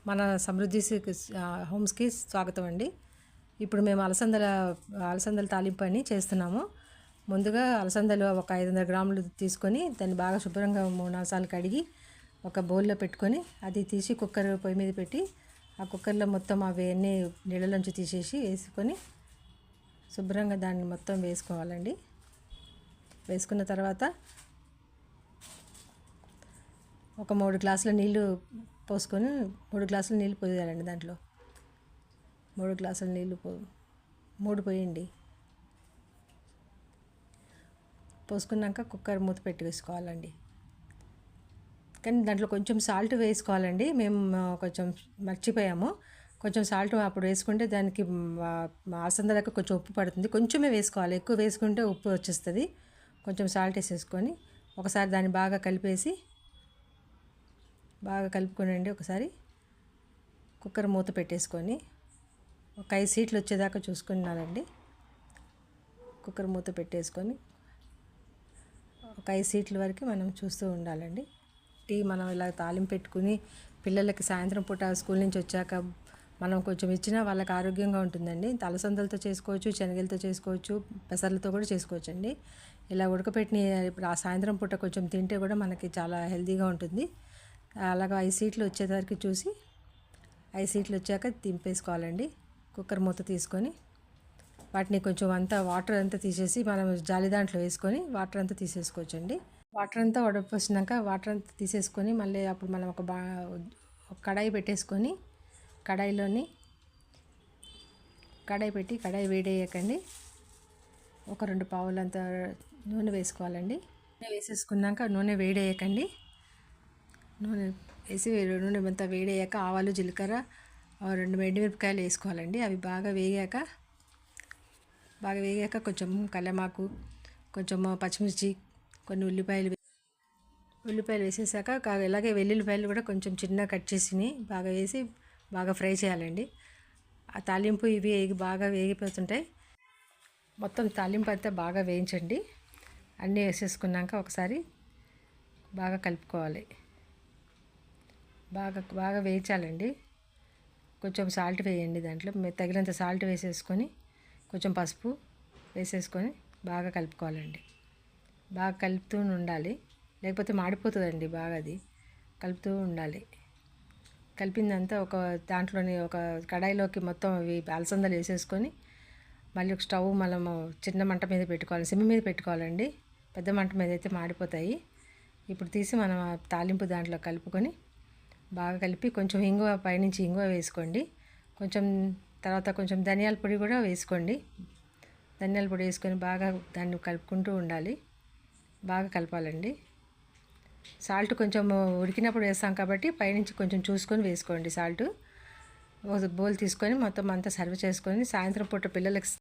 మన సమృద్ధి హోమ్స్కి స్వాగతం అండి. ఇప్పుడు మేము అలసందల తాలింపు అని చేస్తున్నాము. ముందుగా అలసందలు ఒక 500 గ్రాములు తీసుకొని దాన్ని బాగా శుభ్రంగా 3-4 సార్లు కడిగి ఒక బౌల్లో పెట్టుకొని అది తీసి కుక్కర్ పొయ్యి మీద పెట్టి ఆ కుక్కర్లో మొత్తం అవన్నీ నీళ్ళలోంచి తీసేసి వేసుకొని శుభ్రంగా దాన్ని మొత్తం వేసుకోవాలండి. వేసుకున్న తర్వాత ఒక 3 గ్లాసుల నీళ్ళు పోసుకొని 3 గ్లాసుల నీళ్ళు పోయాలండి. దాంట్లో 3 గ్లాసుల నీళ్ళు 3 పోయండి. పోసుకున్నాక కుక్కర్ మూత పెట్టి వేసుకోవాలండి. కానీ దాంట్లో కొంచెం సాల్ట్ వేసుకోవాలండి. మేము కొంచెం మర్చిపోయాము. కొంచెం సాల్ట్ అప్పుడు వేసుకుంటే దానికి అలసందలకు కొంచెం ఉప్పు పడుతుంది. కొంచెమే వేసుకోవాలి, ఎక్కువ వేసుకుంటే ఉప్పు వచ్చేస్తుంది. కొంచెం సాల్ట్ వేసేసుకొని ఒకసారి దాన్ని బాగా కలిపేసి బాగా కలుపుకోనండి. ఒకసారి కుక్కర్ మూత పెట్టేసుకొని ఒక 5 సీట్లు వచ్చేదాకా చూసుకున్నానండి. కుక్కర్ మూత పెట్టేసుకొని ఒక 5 సీట్ల వరకు మనం చూస్తూ ఉండాలండి. మనం ఇలా తాలింపు పెట్టుకుని పిల్లలకి సాయంత్రం పూట స్కూల్ నుంచి వచ్చాక మనం కొంచెం ఇచ్చినా వాళ్ళకి ఆరోగ్యంగా ఉంటుందండి. అలసందలతో చేసుకోవచ్చు, శనగలతో చేసుకోవచ్చు, పెసర్లతో కూడా చేసుకోవచ్చు అండి. ఇలా ఉడకపెట్టిన ఇప్పుడు ఆ సాయంత్రం పూట కొంచెం తింటే కూడా మనకి చాలా హెల్తీగా ఉంటుంది. అలాగా 5 సీట్లు వచ్చేసరికి చూసి 5 సీట్లు వచ్చాక దింపేసుకోవాలండి. కుక్కర్ మూత తీసుకొని వాటిని కొంచెం అంతా వాటర్ అంతా తీసేసి మనం జాలి దాంట్లో వేసుకొని వాటర్ అంతా తీసేసుకోవచ్చండి. వాటర్ అంతా వడపోసినాక వాటర్ అంతా తీసేసుకొని మళ్ళీ అప్పుడు మనం ఒక కడాయి పెట్టేసుకొని కడాయి పెట్టి కడాయి వేడయ్యాకండి ఒక 2 పావులంత నూనె వేసుకోవాలండి. నూనె వేసేసుకున్నాక నూనె వేడయ్యాకండి. నూనె వేసి నూనె అంతా వేడయ్యాక ఆవాలు, జీలకర్ర, 2 ఎండుమిరపకాయలు వేసుకోవాలండి. అవి బాగా వేగాక కొంచెం కల్లెమాకు, కొంచెం పచ్చిమిర్చి, కొన్ని ఉల్లిపాయలు వేసేసాక అలాగే వెల్లుల్లిపాయలు కూడా కొంచెం చిన్నగా కట్ చేసి బాగా వేసి బాగా ఫ్రై చేయాలండి. ఆ తాలింపు ఇవి బాగా వేగిపోతుంటాయి. మొత్తం తాలింపు అంతా బాగా వేయించండి. అన్నీ వేసేసుకున్నాక ఒకసారి బాగా కలుపుకోవాలి. బాగా వేయించాలండి. కొంచెం సాల్ట్ వేయండి. దాంట్లో తగినంత సాల్ట్ వేసేసుకొని కొంచెం పసుపు వేసేసుకొని బాగా కలుపుకోవాలండి. బాగా కలుపుతూ ఉండాలి, లేకపోతే మాడిపోతుందండి. బాగా అది కలుపుతూ ఉండాలి. కలిపిందంతా ఒక దాంట్లోని ఒక కడాయిలోకి మొత్తం అవి అలసందలు వేసేసుకొని మళ్ళీ ఒక స్టవ్ మనము చిన్న మంట మీద పెట్టుకోవాలి, సిమ్ మీద పెట్టుకోవాలండి. పెద్ద మంట మీద అయితే మాడిపోతాయి. ఇప్పుడు తీసి మనం తాలింపు దాంట్లో కలుపుకొని బాగా కలిపి కొంచెం ఇంగువ పైనుంచి ఇంగువ వేసుకోండి. తర్వాత కొంచెం ధనియాల పొడి కూడా వేసుకోండి. ధనియాల పొడి వేసుకొని బాగా దాన్ని కలుపుకుంటూ ఉండాలి. బాగా కలపాలండి. సాల్ట్ కొంచెం ఉడికినప్పుడు వేస్తాం కాబట్టి పైనుంచి కొంచెం చూసుకొని వేసుకోండి సాల్ట్. బౌల్ తీసుకొని మొత్తం అంతా సర్వ్ చేసుకొని సాయంత్రం పూట పిల్లలకి